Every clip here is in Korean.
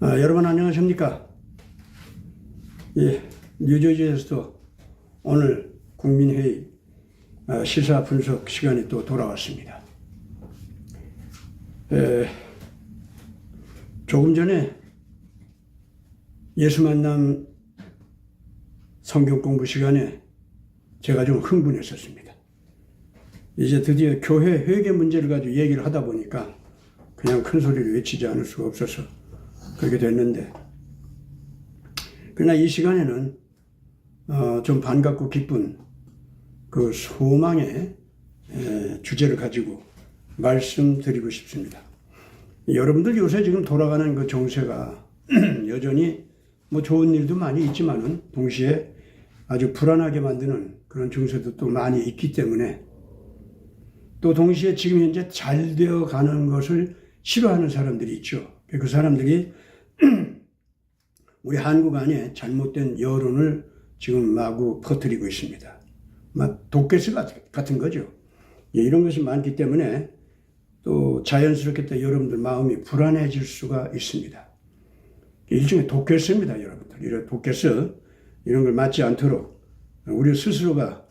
여러분 안녕하십니까? 예, 뉴저지에서도 오늘 국민회의 시사 분석 시간이 또 돌아왔습니다. 조금 전에 예수 만남 성경 공부 시간에 제가 좀 흥분했었습니다. 이제 드디어 교회 회계 문제를 가지고 얘기를 하다 보니까 그냥 큰 소리를 외치지 않을 수가 없어서 그렇게 됐는데, 그러나 이 시간에는 좀 반갑고 기쁜 그 소망의 주제를 가지고 말씀드리고 싶습니다. 여러분들 요새 지금 돌아가는 그 정세가 여전히 뭐 좋은 일도 많이 있지만은 동시에 아주 불안하게 만드는 그런 정세도 또 많이 있기 때문에, 또 동시에 지금 현재 잘 되어 가는 것을 싫어하는 사람들이 있죠. 그 사람들이 우리 한국 안에 잘못된 여론을 지금 마구 퍼뜨리고 있습니다. 막 독개스 같은 거죠. 이런 것이 많기 때문에 또 자연스럽게 또 여러분들 마음이 불안해질 수가 있습니다. 일종의 독개스입니다, 여러분들. 이런 독개스, 이런 걸 맞지 않도록 우리 스스로가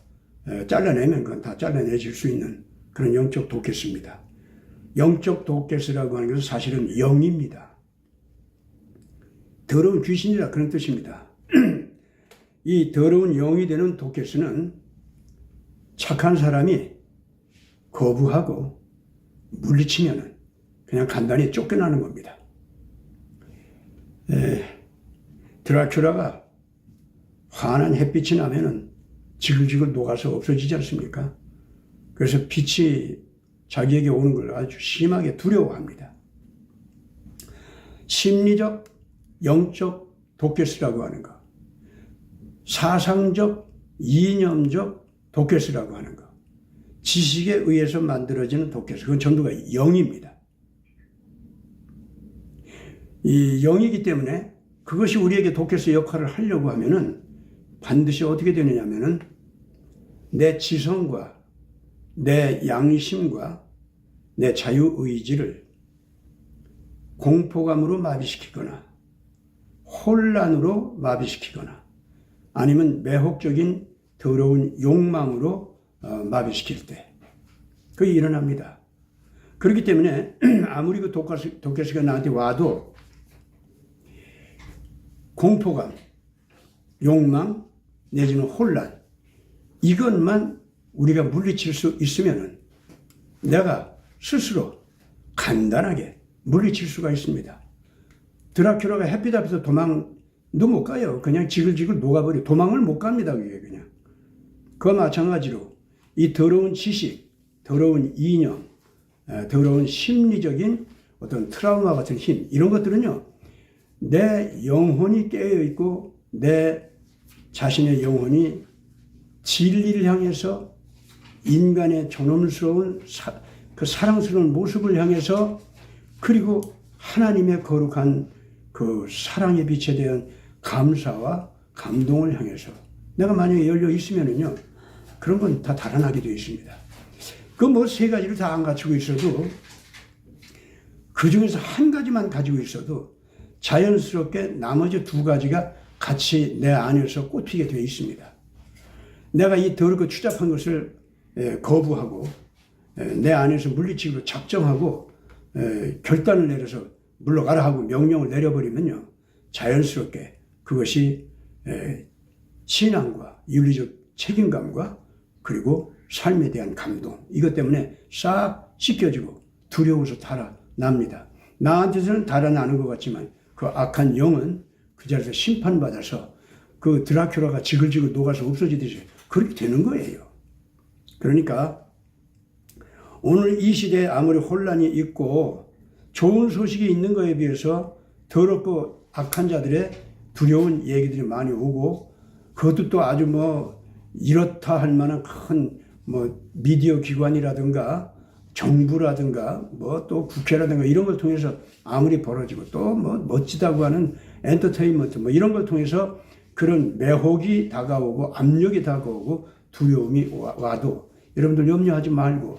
잘라내면 그건 다 잘라내질 수 있는 그런 영적 독개스입니다. 영적 독개스라고 하는 것은 사실은 영입니다. 더러운 귀신이라 그런 뜻입니다. 이 더러운 영이 되는 독개스는 착한 사람이 거부하고 물리치면은 그냥 간단히 쫓겨나는 겁니다. 드라큘라가 환한 햇빛이 나면은 지글지글 녹아서 없어지지 않습니까? 그래서 빛이 자기에게 오는 걸 아주 심하게 두려워합니다. 심리적, 영적 독개스라고 하는 것, 사상적, 이념적 독개스라고 하는 것, 지식에 의해서 만들어지는 독개스, 그건 전부가 영입니다. 이 영이기 때문에 그것이 우리에게 독개스 역할을 하려고 하면은 반드시 어떻게 되느냐면은 내 지성과 내 양심과 내 자유의지를 공포감으로 마비시키거나 혼란으로 마비시키거나 아니면 매혹적인 더러운 욕망으로 마비시킬 때 그게 일어납니다. 그렇기 때문에 아무리 그 독개스가 나한테 와도 공포감, 욕망 내지는 혼란, 이것만 우리가 물리칠 수 있으면은 내가 스스로 간단하게 물리칠 수가 있습니다. 드라큘라가 햇빛 앞에서 도망도 못 가요. 그냥 지글지글 녹아버려. 도망을 못 갑니다. 그게 그냥. 그와 마찬가지로 이 더러운 지식, 더러운 이념, 더러운 심리적인 어떤 트라우마 같은 힘, 이런 것들은요, 내 영혼이 깨어있고 내 자신의 영혼이 진리를 향해서 인간의 존엄스러운 그 사랑스러운 모습을 향해서, 그리고 하나님의 거룩한 그 사랑의 빛에 대한 감사와 감동을 향해서 내가 만약에 열려 있으면은요, 그런 건 다 달아나게 되어 있습니다. 그 뭐 세 가지를 다 안 갖추고 있어도, 그 중에서 한 가지만 가지고 있어도 자연스럽게 나머지 두 가지가 같이 내 안에서 꽂히게 되어 있습니다. 내가 이 더럽고 추잡한 것을 거부하고 내 안에서 물리치기로 작정하고 결단을 내려서 물러가라 하고 명령을 내려버리면요, 자연스럽게 그것이 신앙과 윤리적 책임감과 그리고 삶에 대한 감동, 이것 때문에 싹 씻겨지고 두려워서 달아납니다. 나한테서는 달아나는 것 같지만 그 악한 영은 그 자리에서 심판받아서 그 드라큘라가 지글지글 녹아서 없어지듯이 그렇게 되는 거예요. 그러니까 오늘 이 시대에 아무리 혼란이 있고 좋은 소식이 있는 거에 비해서 더럽고 악한 자들의 두려운 얘기들이 많이 오고, 그것도 또 아주 뭐 이렇다 할 만한 큰 뭐 미디어 기관이라든가 정부라든가 뭐 또 국회라든가 이런 걸 통해서 아무리 벌어지고 또 뭐 멋지다고 하는 엔터테인먼트 뭐 이런 걸 통해서 그런 매혹이 다가오고 압력이 다가오고 두려움이 와도 여러분들 염려하지 말고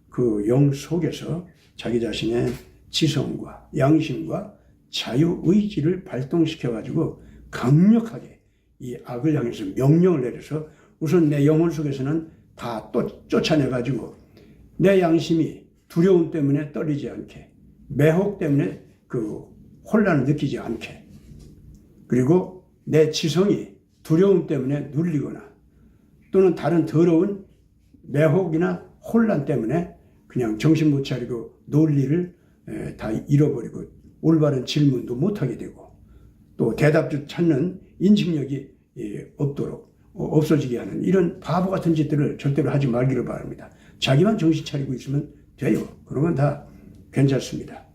그 영 속에서 자기 자신의 지성과 양심과 자유의지를 발동시켜가지고 강력하게 이 악을 향해서 명령을 내려서 우선 내 영혼 속에서는 다 또 쫓아내가지고 내 양심이 두려움 때문에 떨리지 않게, 매혹 때문에 그 혼란을 느끼지 않게, 그리고 내 지성이 두려움 때문에 눌리거나 또는 다른 더러운 매혹이나 혼란 때문에 그냥 정신 못 차리고 논리를 다 잃어버리고 올바른 질문도 못하게 되고 또 대답도 찾는 인식력이 없어지게 하는 이런 바보 같은 짓들을 절대로 하지 말기를 바랍니다. 자기만 정신 차리고 있으면 돼요. 그러면 다 괜찮습니다.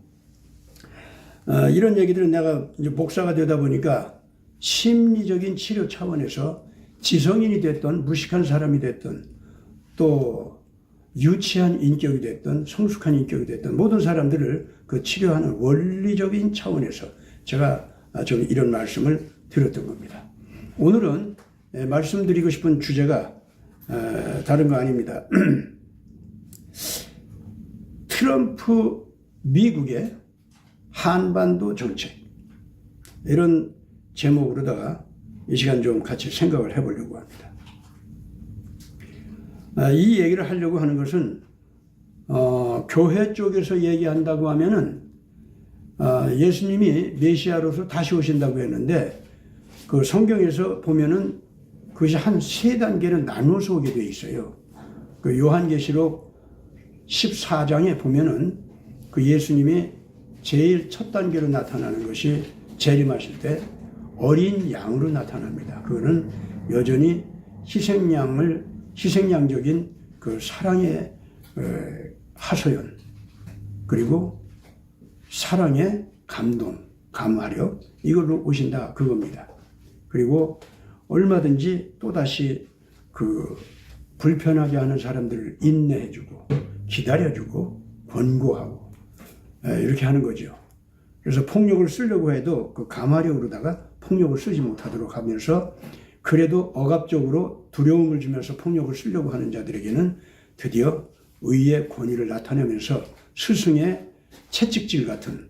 이런 얘기들은 내가 이제 목사가 되다 보니까 심리적인 치료 차원에서 지성인이 됐던 무식한 사람이 됐던 또 유치한 인격이 됐던 성숙한 인격이 됐던 모든 사람들을 그 치료하는 원리적인 차원에서 제가 좀 이런 말씀을 드렸던 겁니다. 오늘은 말씀드리고 싶은 주제가 다른 거 아닙니다. 트럼프 미국의 한반도 정책, 이런 제목으로다가 이 시간 좀 같이 생각을 해보려고 합니다. 이 얘기를 하려고 하는 것은 교회 쪽에서 얘기한다고 하면은 예수님이 메시아로서 다시 오신다고 했는데 그 성경에서 보면은 그것이 한 세 단계로 나눠서 오게 되어 있어요. 그 요한계시록 14장에 보면은 그 예수님이 제일 첫 단계로 나타나는 것이 재림하실 때 어린 양으로 나타납니다. 그거는 여전히 희생양적인 그 사랑의 하소연, 그리고 사랑의 감동, 감화력, 이걸로 오신다 그겁니다. 그리고 얼마든지 또다시 그 불편하게 하는 사람들을 인내해주고 기다려주고 권고하고 이렇게 하는 거죠. 그래서 폭력을 쓰려고 해도 그 감화력으로다가 폭력을 쓰지 못하도록 하면서 그래도 억압적으로 두려움을 주면서 폭력을 쓰려고 하는 자들에게는 드디어 의의 권위를 나타내면서 스승의 채찍질 같은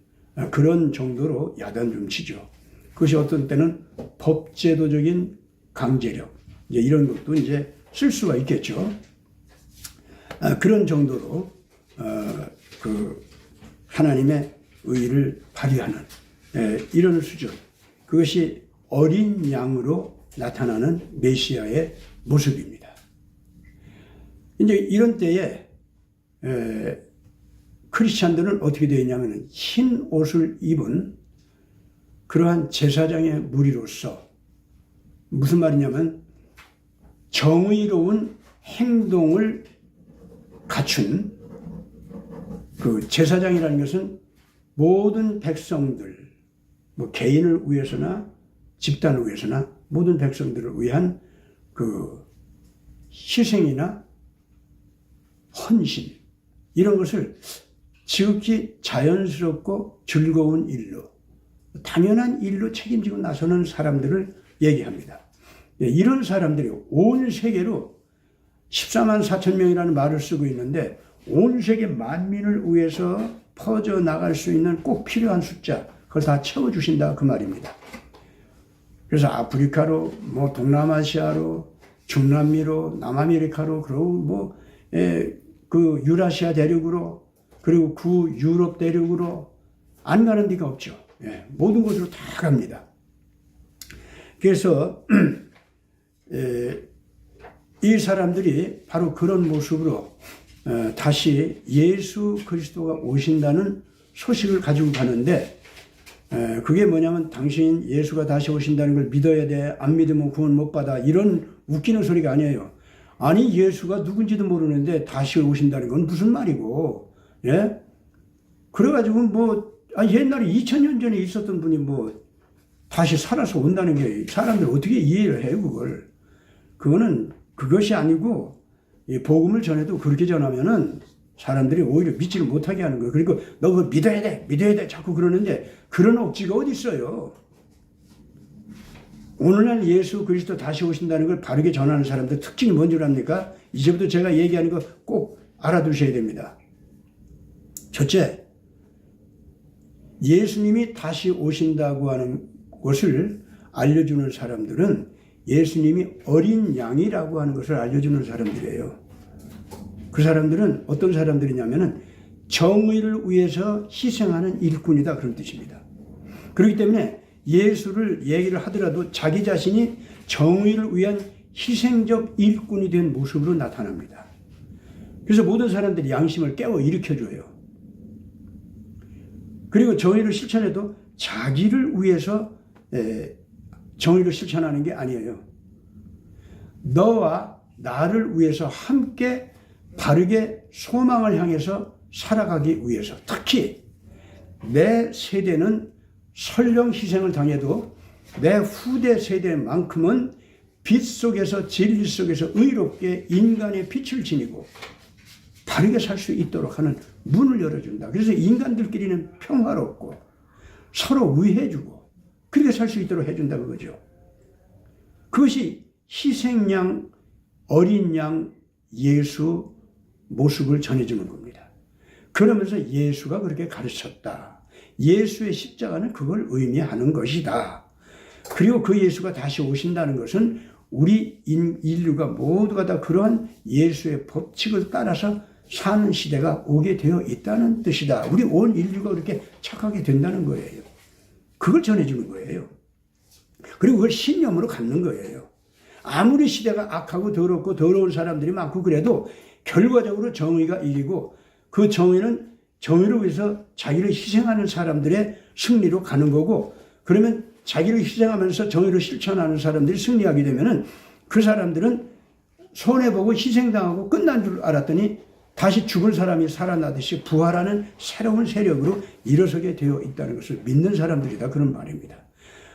그런 정도로 야단 좀 치죠. 그것이 어떤 때는 법제도적인 강제력, 이제 이런 것도 이제 쓸 수가 있겠죠. 그런 정도로 그 하나님의 의를 발휘하는 이런 수준, 그것이 어린 양으로 나타나는 메시아의 모습입니다. 이제 이런 때에 크리스찬들은 어떻게 되어 있냐면 흰 옷을 입은 그러한 제사장의 무리로서, 무슨 말이냐면 정의로운 행동을 갖춘 그 제사장이라는 것은 모든 백성들, 뭐 개인을 위해서나 집단을 위해서나 모든 백성들을 위한 그 희생이나 헌신, 이런 것을 지극히 자연스럽고 즐거운 일로, 당연한 일로 책임지고 나서는 사람들을 얘기합니다. 이런 사람들이 온 세계로 14만 4천 명이라는 말을 쓰고 있는데 온 세계 만민을 위해서 퍼져나갈 수 있는 꼭 필요한 숫자, 그걸 다 채워주신다 그 말입니다. 그래서 아프리카로, 뭐 동남아시아로, 중남미로, 남아메리카로, 그리고 그 유라시아 대륙으로, 그리고 구유럽 대륙으로 안 가는 데가 없죠. 모든 곳으로 다 갑니다. 그래서 이 사람들이 바로 그런 모습으로 다시 예수 그리스도가 오신다는 소식을 가지고 가는데, 그게 뭐냐면 당신 예수가 다시 오신다는 걸 믿어야 돼, 안 믿으면 구원 못 받아, 이런 웃기는 소리가 아니에요. 아니 예수가 누군지도 모르는데 다시 오신다는 건 무슨 말이고, 예? 그래가지고 뭐 옛날에 2000년 전에 있었던 분이 뭐 다시 살아서 온다는 게 사람들 어떻게 이해를 해요 그걸. 그것이 아니고 이 복음을 전해도 그렇게 전하면은 사람들이 오히려 믿지를 못하게 하는 거예요. 그리고 너 그거 믿어야 돼 자꾸 그러는데 그런 억지가 어디 있어요. 오늘날 예수 그리스도 다시 오신다는 걸 바르게 전하는 사람들 특징이 뭔 줄 압니까? 이제부터 제가 얘기하는 거 꼭 알아두셔야 됩니다. 첫째, 예수님이 다시 오신다고 하는 것을 알려주는 사람들은 예수님이 어린 양이라고 하는 것을 알려주는 사람들이에요. 그 사람들은 어떤 사람들이냐면은 정의를 위해서 희생하는 일꾼이다, 그런 뜻입니다. 그렇기 때문에 예수를 얘기를 하더라도 자기 자신이 정의를 위한 희생적 일꾼이 된 모습으로 나타납니다. 그래서 모든 사람들이 양심을 깨워 일으켜줘요. 그리고 정의를 실천해도 자기를 위해서 정의를 실천하는 게 아니에요. 너와 나를 위해서 함께 바르게 소망을 향해서 살아가기 위해서, 특히 내 세대는 설령 희생을 당해도 내 후대 세대만큼은 빛 속에서 진리 속에서 의롭게 인간의 빛을 지니고 바르게 살 수 있도록 하는 문을 열어준다. 그래서 인간들끼리는 평화롭고 서로 위해주고 그렇게 살 수 있도록 해준다, 그거죠. 그것이 희생양, 어린 양 예수 모습을 전해주는 겁니다. 그러면서 예수가 그렇게 가르쳤다. 예수의 십자가는 그걸 의미하는 것이다. 그리고 그 예수가 다시 오신다는 것은 우리 인류가 모두가 다 그러한 예수의 법칙을 따라서 사는 시대가 오게 되어 있다는 뜻이다. 우리 온 인류가 그렇게 착하게 된다는 거예요. 그걸 전해주는 거예요. 그리고 그걸 신념으로 갖는 거예요. 아무리 시대가 악하고 더럽고 더러운 사람들이 많고 그래도 결과적으로 정의가 이기고 그 정의는 정의를 위해서 자기를 희생하는 사람들의 승리로 가는 거고, 그러면 자기를 희생하면서 정의를 실천하는 사람들이 승리하게 되면은 그 사람들은 손해보고 희생당하고 끝난 줄 알았더니 다시 죽은 사람이 살아나듯이 부활하는 새로운 세력으로 일어서게 되어 있다는 것을 믿는 사람들이다, 그런 말입니다.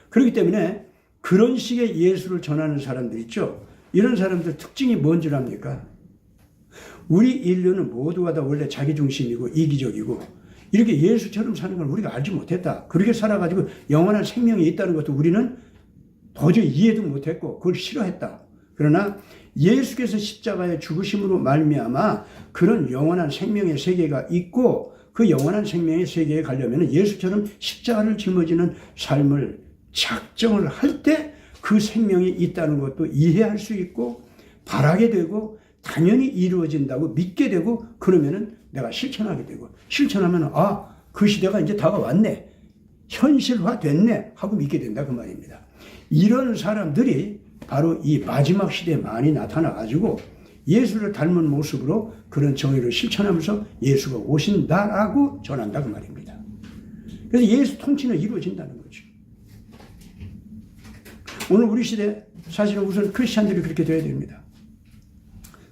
그렇기 때문에 그런 식의 예수를 전하는 사람들 있죠. 이런 사람들 특징이 뭔 줄 압니까? 우리 인류는 모두가 다 원래 자기중심이고 이기적이고 이렇게 예수처럼 사는 걸 우리가 알지 못했다. 그렇게 살아가지고 영원한 생명이 있다는 것도 우리는 도저히 이해도 못했고 그걸 싫어했다. 그러나 예수께서 십자가의 죽으심으로 말미암아 그런 영원한 생명의 세계가 있고 그 영원한 생명의 세계에 가려면 예수처럼 십자가를 짊어지는 삶을 작정을 할 때 그 생명이 있다는 것도 이해할 수 있고 바라게 되고 당연히 이루어진다고 믿게 되고, 그러면은 내가 실천하게 되고, 실천하면 그 시대가 이제 다가왔네, 현실화 됐네 하고 믿게 된다, 그 말입니다. 이런 사람들이 바로 이 마지막 시대에 많이 나타나가지고 예수를 닮은 모습으로 그런 정의를 실천하면서 예수가 오신다라고 전한다, 그 말입니다. 그래서 예수 통치는 이루어진다는 거죠. 오늘 우리 시대 사실은 우선 크리스찬들이 그렇게 돼야 됩니다.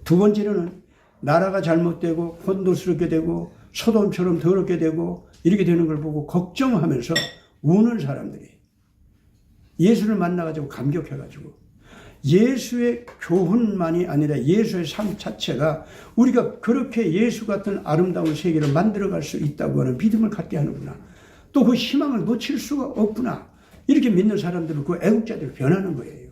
두 번째로는 나라가 잘못되고 혼돈스럽게 되고 소돔처럼 더럽게 되고 이렇게 되는 걸 보고 걱정하면서 우는 사람들이 예수를 만나가지고 감격해가지고 예수의 교훈만이 아니라 예수의 삶 자체가 우리가 그렇게 예수 같은 아름다운 세계를 만들어갈 수 있다고 하는 믿음을 갖게 하는구나, 또 그 희망을 놓칠 수가 없구나, 이렇게 믿는 사람들은 그 애국자들을 변하는 거예요.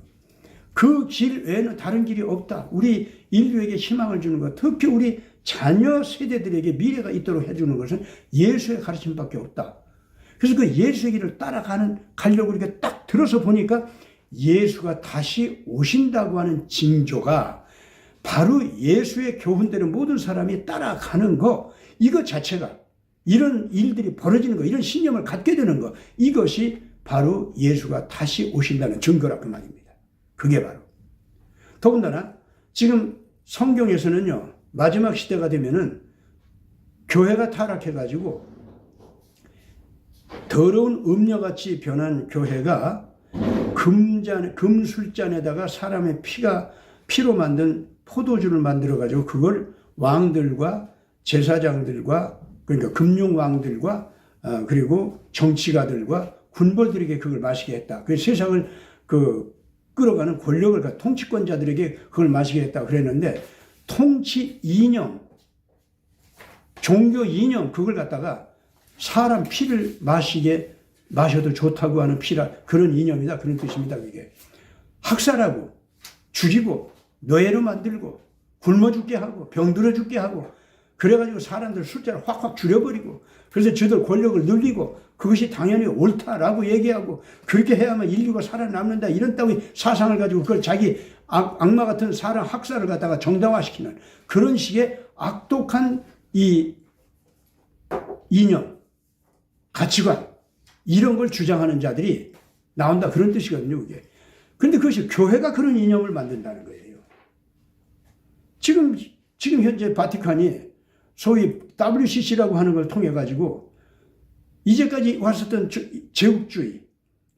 그 길 외에는 다른 길이 없다. 우리 인류에게 희망을 주는 것, 특히 우리 자녀 세대들에게 미래가 있도록 해주는 것은 예수의 가르침밖에 없다. 그래서 그 예수의 길을 가려고 이렇게 딱 들어서 보니까 예수가 다시 오신다고 하는 징조가 바로 예수의 교훈대로 모든 사람이 따라가는 거, 이것 자체가, 이런 일들이 벌어지는 거, 이런 신념을 갖게 되는 거, 이것이 바로 예수가 다시 오신다는 증거라, 그 말입니다. 그게 바로. 더군다나 지금 성경에서는요, 마지막 시대가 되면은 교회가 타락해가지고 더러운 음녀같이 변한 교회가 금술잔에다가 사람의 피로 만든 포도주를 만들어가지고 그걸 왕들과 제사장들과, 그러니까 금융왕들과 그리고 정치가들과 군벌들에게 그걸 마시게 했다. 그 세상을 끌어가는 권력을, 통치권자들에게 그걸 마시게 했다 그랬는데, 통치 이념, 종교 이념, 그걸 갖다가 사람 피를 마셔도 좋다고 하는 그런 이념이다, 그런 뜻입니다. 그게 학살하고 죽이고 노예로 만들고 굶어 죽게 하고 병들어 죽게 하고 그래가지고 사람들 숫자를 확확 줄여버리고, 그래서 저들 권력을 늘리고 그것이 당연히 옳다라고 얘기하고 그렇게 해야만 인류가 살아남는다 이런 따위 사상을 가지고 그걸 자기 악마 같은 사람 학살을 갖다가 정당화시키는 그런 식의 악독한 이 이념, 가치관 이런 걸 주장하는 자들이 나온다 그런 뜻이거든요. 그게. 그런데 그것이 교회가 그런 이념을 만든다는 거예요. 지금 현재 바티칸이 소위 WCC라고 하는 걸 통해 가지고 이제까지 왔었던 제국주의,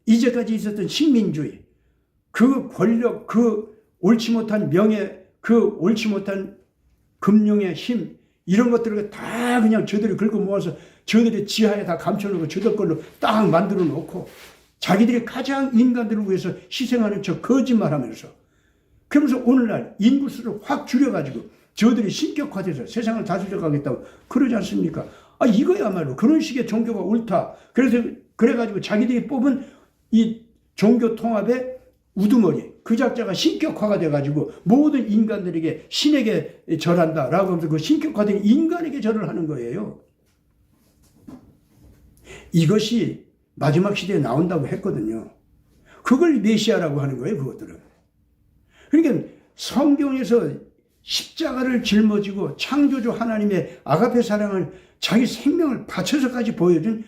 이제까지 있었던 식민주의, 그 권력, 그 옳지 못한 명예, 그 옳지 못한 금융의 힘 이런 것들을 다 그냥 저들이 긁어 모아서 저들의 지하에 다 감춰놓고 저들 걸로 딱 만들어 놓고 자기들이 가장 인간들을 위해서 희생하는 저 거짓말하면서 그러면서 오늘날 인구수를 확 줄여가지고 저들이 신격화돼서 세상을 다스려 가겠다고 그러지 않습니까? 이거야말로 그런 식의 종교가 옳다. 그래가지고 자기들이 뽑은 이 종교 통합의 우두머리, 그 작자가 신격화가 돼가지고 모든 인간들에게 신에게 절한다라고 하면서 그 신격화된 인간에게 절을 하는 거예요. 이것이 마지막 시대에 나온다고 했거든요. 그걸 메시아라고 하는 거예요, 그것들은. 그러니까 성경에서 십자가를 짊어지고 창조주 하나님의 아가페 사랑을 자기 생명을 바쳐서까지 보여준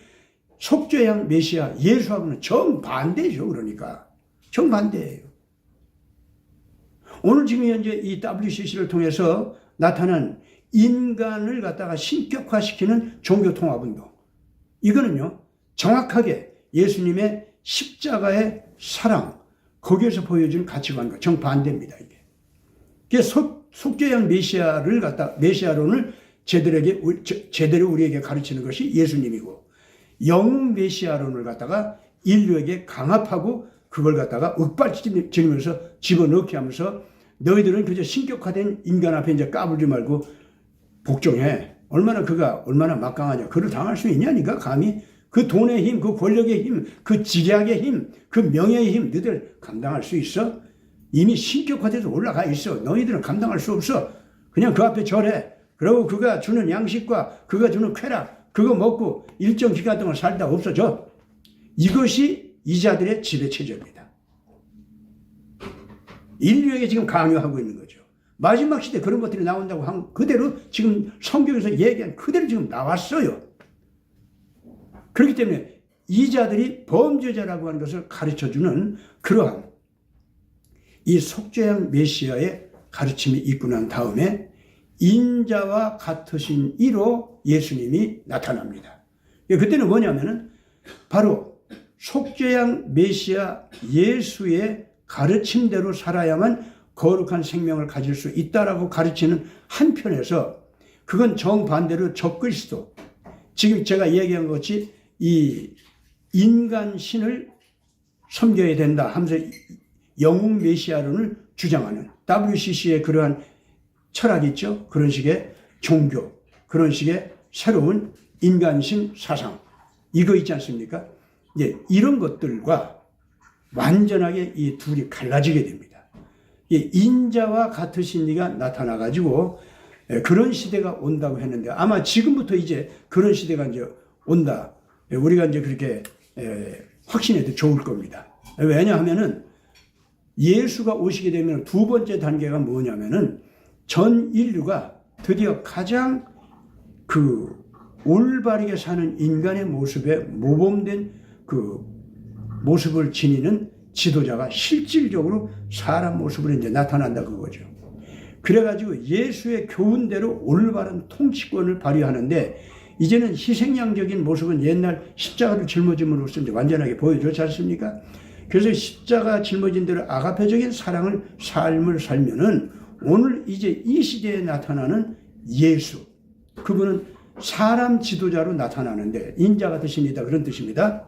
속죄양 메시아 예수하고는 정반대죠. 그러니까 정반대예요. 오늘 지금 현재 이 WCC를 통해서 나타난 인간을 갖다가 신격화시키는 종교통합운동, 이거는요 정확하게 예수님의 십자가의 사랑 거기에서 보여준 가치관과 정반대입니다. 이게 속죄양 메시아론을 제대로 우리에게 가르치는 것이 예수님이고, 영웅 메시아론을 갖다가 인류에게 강압하고 그걸 갖다가 윽발지르면서 집어넣게 하면서 너희들은 그저 신격화된 인간 앞에 이제 까불지 말고 복종해. 얼마나 막강하냐. 그를 당할 수 있냐니까 감히. 그 돈의 힘, 그 권력의 힘, 그 지략의 힘, 그 명예의 힘 너희들 감당할 수 있어? 이미 신격화돼서 올라가 있어. 너희들은 감당할 수 없어. 그냥 그 앞에 절해. 그리고 그가 주는 양식과 그가 주는 쾌락 그거 먹고 일정 기간 동안 살다 없어져. 이것이 이자들의 지배체제입니다. 인류에게 지금 강요하고 있는 거죠. 마지막 시대 그런 것들이 나온다고 한 그대로 지금 성경에서 얘기한 그대로 지금 나왔어요. 그렇기 때문에 이자들이 범죄자라고 하는 것을 가르쳐주는 그러한 이 속죄양 메시아의 가르침이 있고 난 다음에 인자와 같으신 이로 예수님이 나타납니다. 그때는 뭐냐면은 바로 속죄양 메시아 예수의 가르침대로 살아야만 거룩한 생명을 가질 수 있다라고 가르치는 한편에서 그건 정반대로 적그리스도, 지금 제가 얘기한 것 같이 이 인간 신을 섬겨야 된다 하면서 영웅 메시아론을 주장하는 WCC의 그러한 철학이 있죠. 그런 식의 종교, 그런 식의 새로운 인간신 사상 이거 있지 않습니까? 이런 것들과 완전하게 이 둘이 갈라지게 됩니다. 인자와 같으신 이가 나타나가지고 그런 시대가 온다고 했는데 아마 지금부터 이제 그런 시대가 이제 온다. 우리가 이제 그렇게 확신해도 좋을 겁니다. 왜냐하면은 예수가 오시게 되면 두 번째 단계가 뭐냐면은 전 인류가 드디어 가장 그 올바르게 사는 인간의 모습에 모범된 그 모습을 지니는 지도자가 실질적으로 사람 모습으로 이제 나타난다 그거죠. 그래가지고 예수의 교훈대로 올바른 통치권을 발휘하는데 이제는 희생양적인 모습은 옛날 십자가를 짊어짐으로써 이제 완전하게 보여줬지 않습니까? 그래서 십자가 짊어진 대로 아가페적인 삶을 살면은 오늘 이제 이 시대에 나타나는 예수, 그분은 사람 지도자로 나타나는데 인자가 되십니다. 그런 뜻입니다.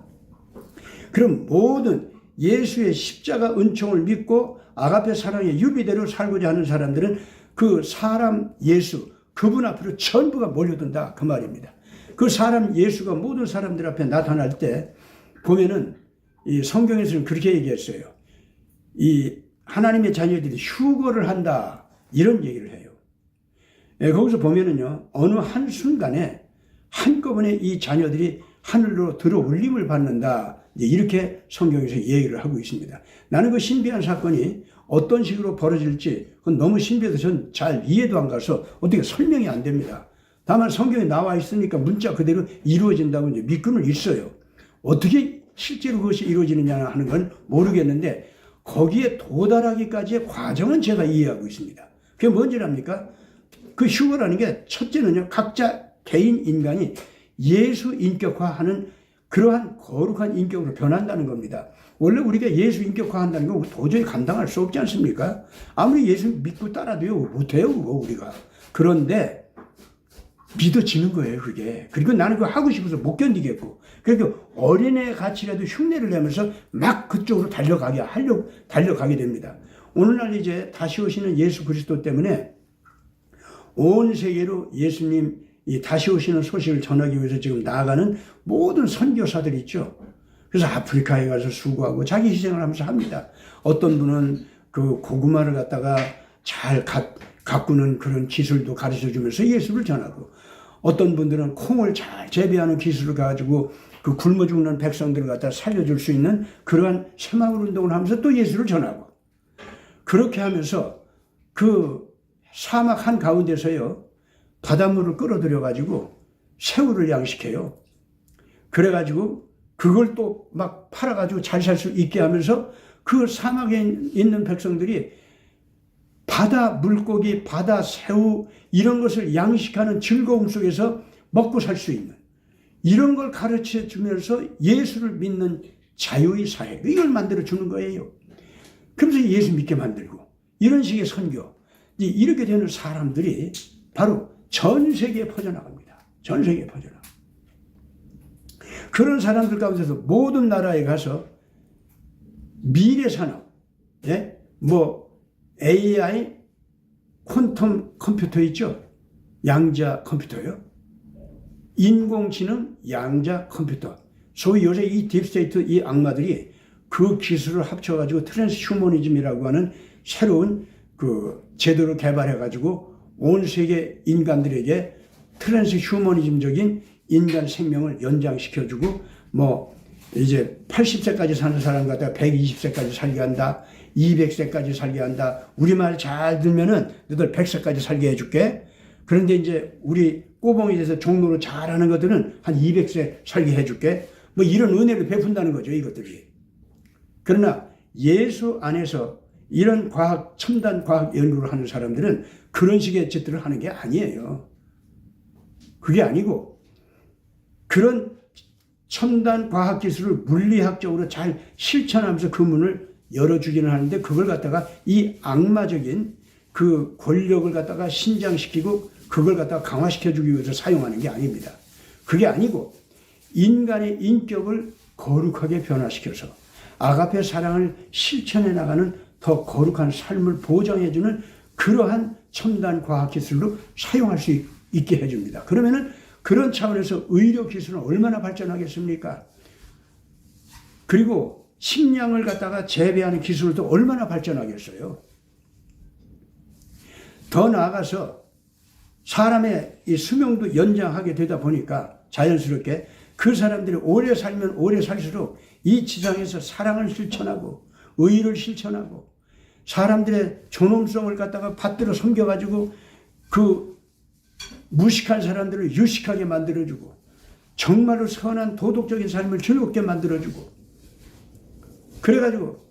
그럼 모든 예수의 십자가 은총을 믿고 아가페 사랑의 유비대로 살고자 하는 사람들은 그 사람 예수, 그분 앞으로 전부가 몰려든다 그 말입니다. 그 사람 예수가 모든 사람들 앞에 나타날 때 보면은 이 성경에서는 그렇게 얘기했어요. 이 하나님의 자녀들이 휴거를 한다 이런 얘기를 해요. 거기서 보면은요 어느 한순간에 한꺼번에 이 자녀들이 하늘로 들어 올림을 받는다. 이렇게 성경에서 얘기를 하고 있습니다. 나는 그 신비한 사건이 어떤 식으로 벌어질지 그건 너무 신비해서 전 잘 이해도 안 가서 어떻게 설명이 안 됩니다. 다만 성경에 나와 있으니까 문자 그대로 이루어진다고 이제 믿고는 있어요. 어떻게 실제로 그것이 이루어지느냐 하는 건 모르겠는데 거기에 도달하기까지의 과정은 제가 이해하고 있습니다. 그게 뭔지랍니까? 그 휴거라는 게 첫째는요, 각자 개인 인간이 예수 인격화하는 그러한 거룩한 인격으로 변한다는 겁니다. 원래 우리가 예수 인격화한다는 건 도저히 감당할 수 없지 않습니까? 아무리 예수 믿고 따라도요, 못해요, 그거 우리가. 그런데 믿어지는 거예요, 그게. 그리고 나는 그거 하고 싶어서 못 견디겠고. 그러니까 어린애 같이라도 흉내를 내면서 막 그쪽으로 달려가게 됩니다. 오늘날 이제 다시 오시는 예수 그리스도 때문에 온 세계로 예수님 이 다시 오시는 소식을 전하기 위해서 지금 나아가는 모든 선교사들 있죠. 그래서 아프리카에 가서 수고하고 자기 희생을 하면서 합니다. 어떤 분은 그 고구마를 갖다가 잘 가꾸는 그런 기술도 가르쳐 주면서 예수를 전하고, 어떤 분들은 콩을 잘 재배하는 기술을 가지고 그 굶어 죽는 백성들을 갖다 살려줄 수 있는 그러한 새마을 운동을 하면서 또 예수를 전하고, 그렇게 하면서 그 사막 한 가운데서요, 바닷물을 끌어들여 가지고 새우를 양식해요. 그래가지고 그걸 또 막 팔아가지고 잘 살 수 있게 하면서 그 사막에 있는 백성들이 바다 물고기, 바다 새우 이런 것을 양식하는 즐거움 속에서 먹고 살 수 있는 이런 걸 가르쳐 주면서 예수를 믿는 자유의 사회, 이걸 만들어 주는 거예요. 그러면서 예수 믿게 만들고 이런 식의 선교, 이렇게 되는 사람들이 바로 전 세계에 퍼져나갑니다. 전 세계에 퍼져나갑니다. 그런 사람들 가운데서 모든 나라에 가서 미래 산업, 예? AI, 퀀텀 컴퓨터 있죠? 양자 컴퓨터요. 인공지능 양자 컴퓨터. 소위 요새 이 딥스테이트 이 악마들이 그 기술을 합쳐가지고 트랜스휴머니즘이라고 하는 새로운 그 제도를 개발해가지고 온 세계 인간들에게 트랜스휴머니즘적인 인간 생명을 연장시켜주고, 이제 80세까지 사는 사람 갖다가 120세까지 살게 한다, 200세까지 살게 한다, 우리말 잘 들면은 너들 100세까지 살게 해줄게. 그런데 이제 우리 꼬봉이 돼서 종로로 잘하는 것들은 한 200세 살게 해줄게. 이런 은혜를 베푼다는 거죠, 이것들이. 그러나 예수 안에서 이런 첨단 과학 연구를 하는 사람들은 그런 식의 짓들을 하는 게 아니에요. 그게 아니고, 그런 첨단 과학 기술을 물리학적으로 잘 실천하면서 그 문을 열어주기는 하는데, 그걸 갖다가 이 악마적인 그 권력을 갖다가 신장시키고 그걸 갖다가 강화시켜주기 위해서 사용하는 게 아닙니다. 그게 아니고 인간의 인격을 거룩하게 변화시켜서 아가페 사랑을 실천해 나가는 더 거룩한 삶을 보장해주는 그러한 첨단 과학기술로 사용할 수 있게 해줍니다. 그러면은 그런 차원에서 의료 기술은 얼마나 발전하겠습니까? 그리고 식량을 갖다가 재배하는 기술도 얼마나 발전하겠어요? 더 나아가서 사람의 이 수명도 연장하게 되다 보니까 자연스럽게 그 사람들이 오래 살면 오래 살수록 이 지상에서 사랑을 실천하고 의를 실천하고 사람들의 존엄성을 갖다가 받들어 섬겨가지고 그 무식한 사람들을 유식하게 만들어주고 정말로 선한 도덕적인 삶을 즐겁게 만들어주고, 그래가지고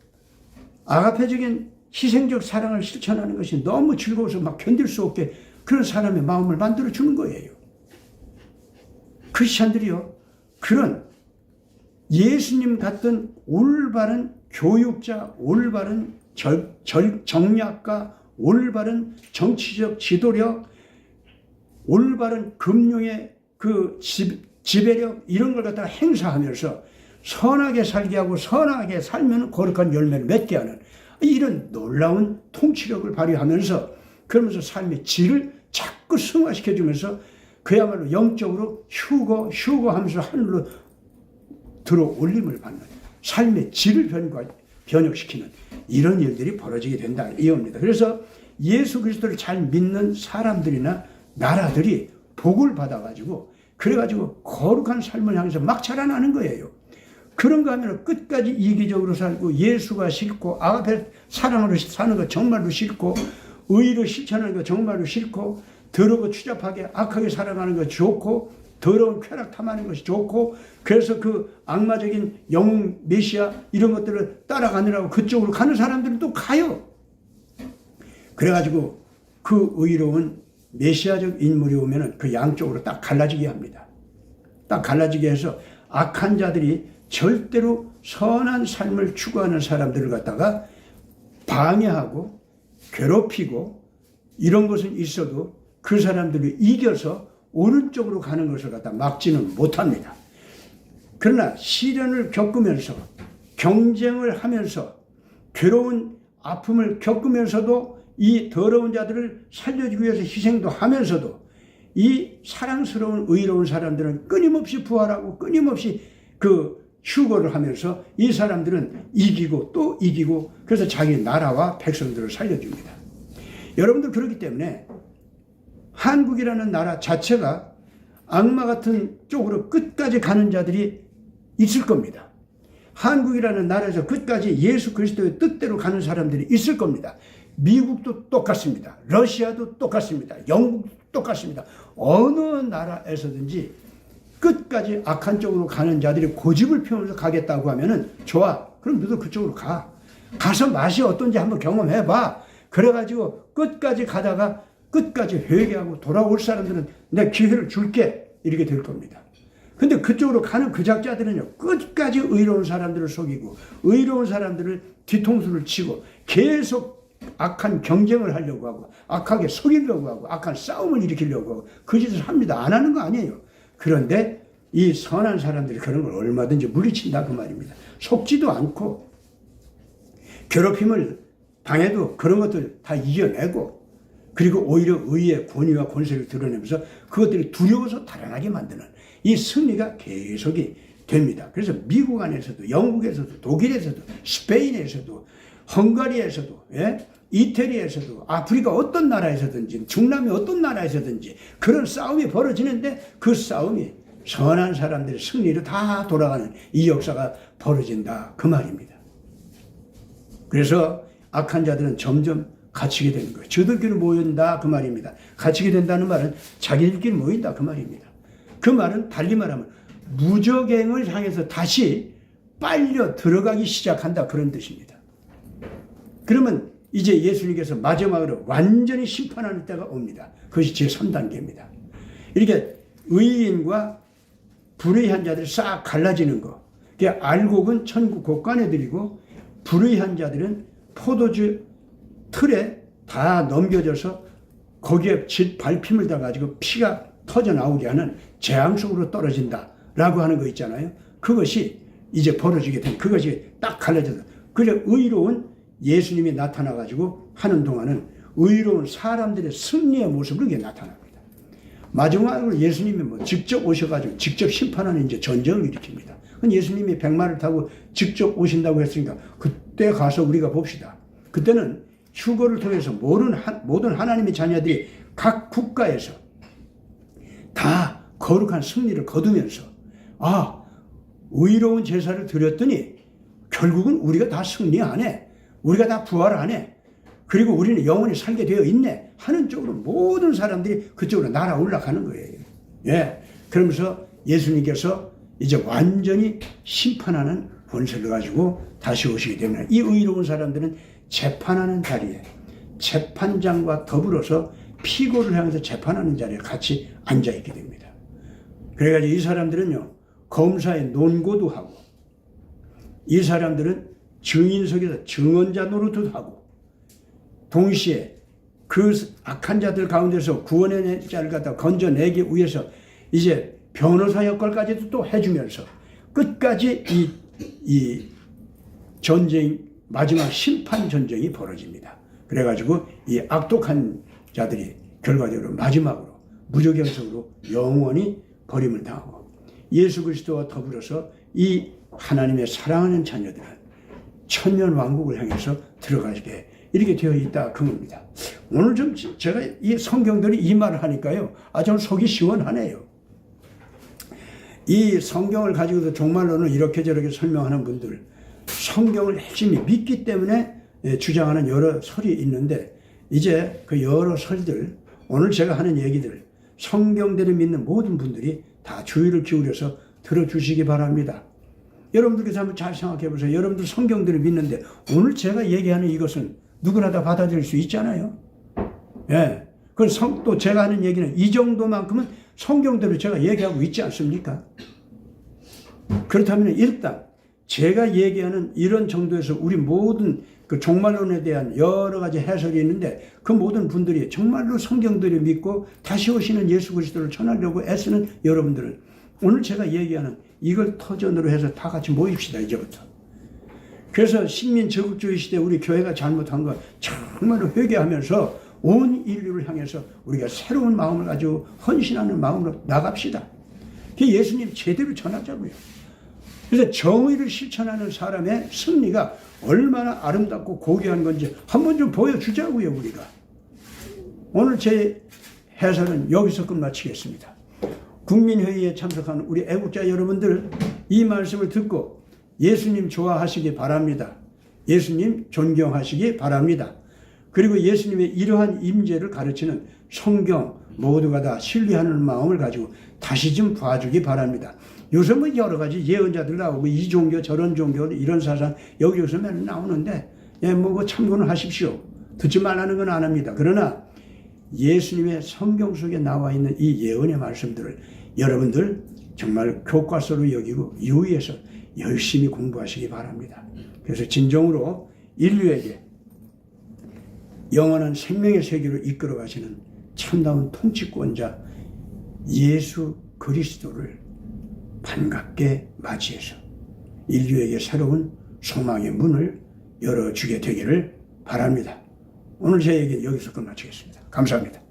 아가페적인 희생적 사랑을 실천하는 것이 너무 즐거워서 막 견딜 수 없게 그런 사람의 마음을 만들어주는 거예요. 크리스찬들이요, 그런 예수님 같은 올바른 교육자, 올바른 정략가, 올바른 정치적 지도력, 올바른 금융의 그 지배력, 이런 걸 갖다가 행사하면서 선하게 살게 하고 선하게 살면 거룩한 열매를 맺게 하는 이런 놀라운 통치력을 발휘하면서, 그러면서 삶의 질을 자꾸 승화시켜주면서 그야말로 영적으로 휴거하면서 하늘로 들어올림을 받는 삶의 질을 변혁시키는 이런 일들이 벌어지게 된다, 이겁니다. 그래서 예수 그리스도를 잘 믿는 사람들이나 나라들이 복을 받아가지고 그래가지고 거룩한 삶을 향해서 막 자라나는 거예요. 그런가 하면 끝까지 이기적으로 살고 예수가 싫고 아가페 사랑으로 사는 거 정말로 싫고 의로 실천하는 거 정말로 싫고 더럽고 추잡하게 악하게 살아가는 거 좋고 더러운 쾌락 탐하는 것이 좋고 그래서 그 악마적인 영웅 메시아 이런 것들을 따라가느라고 그쪽으로 가는 사람들은 또 가요. 그래가지고 그 의로운 메시아적 인물이 오면은 그 양쪽으로 딱 갈라지게 합니다. 딱 갈라지게 해서 악한 자들이 절대로 선한 삶을 추구하는 사람들을 갖다가 방해하고 괴롭히고 이런 것은 있어도 그 사람들을 이겨서 오른쪽으로 가는 것을 갖다 막지는 못합니다. 그러나 시련을 겪으면서 경쟁을 하면서 괴로운 아픔을 겪으면서도 이 더러운 자들을 살려주기 위해서 희생도 하면서도 이 사랑스러운 의로운 사람들은 끊임없이 부활하고 끊임없이 그 휴거를 하면서 이 사람들은 이기고 또 이기고 그래서 자기 나라와 백성들을 살려줍니다. 여러분들 그렇기 때문에 한국이라는 나라 자체가 악마 같은 쪽으로 끝까지 가는 자들이 있을 겁니다. 한국이라는 나라에서 끝까지 예수 그리스도의 뜻대로 가는 사람들이 있을 겁니다. 미국도 똑같습니다. 러시아도 똑같습니다. 영국도 똑같습니다. 어느 나라에서든지 끝까지 악한 쪽으로 가는 자들이 고집을 피우면서 가겠다고 하면은 좋아. 그럼 너도 그쪽으로 가. 가서 맛이 어떤지 한번 경험해봐. 그래가지고 끝까지 가다가 끝까지 회개하고 돌아올 사람들은 내가 기회를 줄게. 이렇게 될 겁니다. 근데 그쪽으로 가는 그 작자들은요, 끝까지 의로운 사람들을 속이고, 의로운 사람들을 뒤통수를 치고, 계속 악한 경쟁을 하려고 하고, 악하게 속이려고 하고, 악한 싸움을 일으키려고 하고, 그 짓을 합니다. 안 하는 거 아니에요. 그런데 이 선한 사람들이 그런 걸 얼마든지 물리친다 그 말입니다. 속지도 않고, 괴롭힘을 당해도 그런 것들 다 이겨내고, 그리고 오히려 의의 권위와 권세를 드러내면서 그것들이 두려워서 달아나게 만드는 이 승리가 계속이 됩니다. 그래서 미국 안에서도 영국에서도 독일에서도 스페인에서도 헝가리에서도 이태리에서도 아프리카 어떤 나라에서든지 중남미 어떤 나라에서든지 그런 싸움이 벌어지는데 그 싸움이 선한 사람들의 승리로 다 돌아가는 이 역사가 벌어진다 그 말입니다. 그래서 악한 자들은 점점 갇히게 되는 거예요. 저들끼리 모인다 그 말입니다. 갇히게 된다는 말은 자기들끼리 모인다 그 말입니다. 그 말은 달리 말하면 무적행을 향해서 다시 빨려 들어가기 시작한다 그런 뜻입니다. 그러면 이제 예수님께서 마지막으로 완전히 심판하는 때가 옵니다. 그것이 제3단계입니다. 이렇게 의인과 불의한 자들이 싹 갈라지는 거. 알곡은 천국 곳간에 들이고 불의한 자들은 포도주 틀에 다 넘겨져서 거기에 밟힘을 당가지고 피가 터져 나오게 하는 재앙 속으로 떨어진다라고 하는 거 있잖아요. 그것이 이제 벌어지게 된 그것이 딱 갈라져서 그래 의로운 예수님이 나타나가지고 하는 동안은 의로운 사람들의 승리의 모습으로 이게 나타납니다. 마지막으로 예수님이 직접 오셔가지고 직접 심판하는 이제 전쟁을 일으킵니다. 예수님이 백마를 타고 직접 오신다고 했으니까 그때 가서 우리가 봅시다. 그때는 휴거를 통해서 모든 하나님의 자녀들이 각 국가에서 다 거룩한 승리를 거두면서 의로운 제사를 드렸더니 결국은 우리가 다 승리하네. 우리가 다 부활하네. 그리고 우리는 영원히 살게 되어 있네. 하는 쪽으로 모든 사람들이 그쪽으로 날아 올라가는 거예요. 그러면서 예수님께서 이제 완전히 심판하는 권세를 가지고 다시 오시게 됩니다. 이 의로운 사람들은 재판하는 자리에 재판장과 더불어서 피고를 향해서 재판하는 자리에 같이 앉아있게 됩니다. 그래가지고 이 사람들은요, 검사의 논고도 하고, 이 사람들은 증인석에서 증언자 노릇도 하고, 동시에 그 악한 자들 가운데서 구원의 자를 갖다 건져내기 위해서 이제 변호사 역할까지도 또 해주면서 끝까지 이 전쟁, 마지막 심판 전쟁이 벌어집니다. 그래가지고 이 악독한 자들이 결과적으로 마지막으로 무적행석으로 영원히 버림을 당하고 예수 그리스도와 더불어서 이 하나님의 사랑하는 자녀들은 천년 왕국을 향해서 들어가게 이렇게 되어 있다 그 겁니다. 오늘 좀 제가 이 성경들이 이 말을 하니까요, 저는 속이 시원하네요. 이 성경을 가지고도 종말론을 이렇게 저렇게 설명하는 분들, 성경을 열심히 믿기 때문에 주장하는 여러 설이 있는데, 이제 그 여러 설들, 오늘 제가 하는 얘기들, 성경대로 믿는 모든 분들이 다 주의를 기울여서 들어주시기 바랍니다. 여러분들께서 한번 잘 생각해 보세요. 여러분들 성경대로 믿는데 오늘 제가 얘기하는 이것은 누구나 다 받아들일 수 있잖아요. 예. 또 제가 하는 얘기는 이 정도만큼은 성경대로 제가 얘기하고 있지 않습니까? 그렇다면 일단 제가 얘기하는 이런 정도에서 우리 모든 그 종말론에 대한 여러 가지 해석이 있는데, 그 모든 분들이 정말로 성경대로 믿고 다시 오시는 예수 그리스도를 전하려고 애쓰는 여러분들은 오늘 제가 얘기하는 이걸 터전으로 해서 다 같이 모입시다, 이제부터. 그래서 식민저국주의 시대 우리 교회가 잘못한 거 정말로 회개하면서 온 인류를 향해서 우리가 새로운 마음을 가지고 헌신하는 마음으로 나갑시다. 예수님 제대로 전하자고요. 그래서 정의를 실천하는 사람의 승리가 얼마나 아름답고 고귀한 건지 한번 좀 보여주자고요, 우리가. 오늘 제 해설은 여기서 끝마치겠습니다. 국민회의에 참석한 우리 애국자 여러분들, 이 말씀을 듣고 예수님 좋아하시기 바랍니다. 예수님 존경하시기 바랍니다. 그리고 예수님의 이러한 임재를 가르치는 성경 모두가 다 신뢰하는 마음을 가지고 다시 좀 봐주기 바랍니다. 요새 뭐 여러 가지 예언자들 나오고 이 종교 저런 종교 이런 사상 여기저기서 맨날 나오는데, 뭐 참고는 하십시오. 듣지 말라는 건 안 합니다. 그러나 예수님의 성경 속에 나와 있는 이 예언의 말씀들을 여러분들 정말 교과서로 여기고 유의해서 열심히 공부하시기 바랍니다. 그래서 진정으로 인류에게 영원한 생명의 세계로 이끌어 가시는 참다운 통치권자 예수 그리스도를 반갑게 맞이해서 인류에게 새로운 소망의 문을 열어주게 되기를 바랍니다. 오늘 제 얘기는 여기서 끝마치겠습니다. 감사합니다.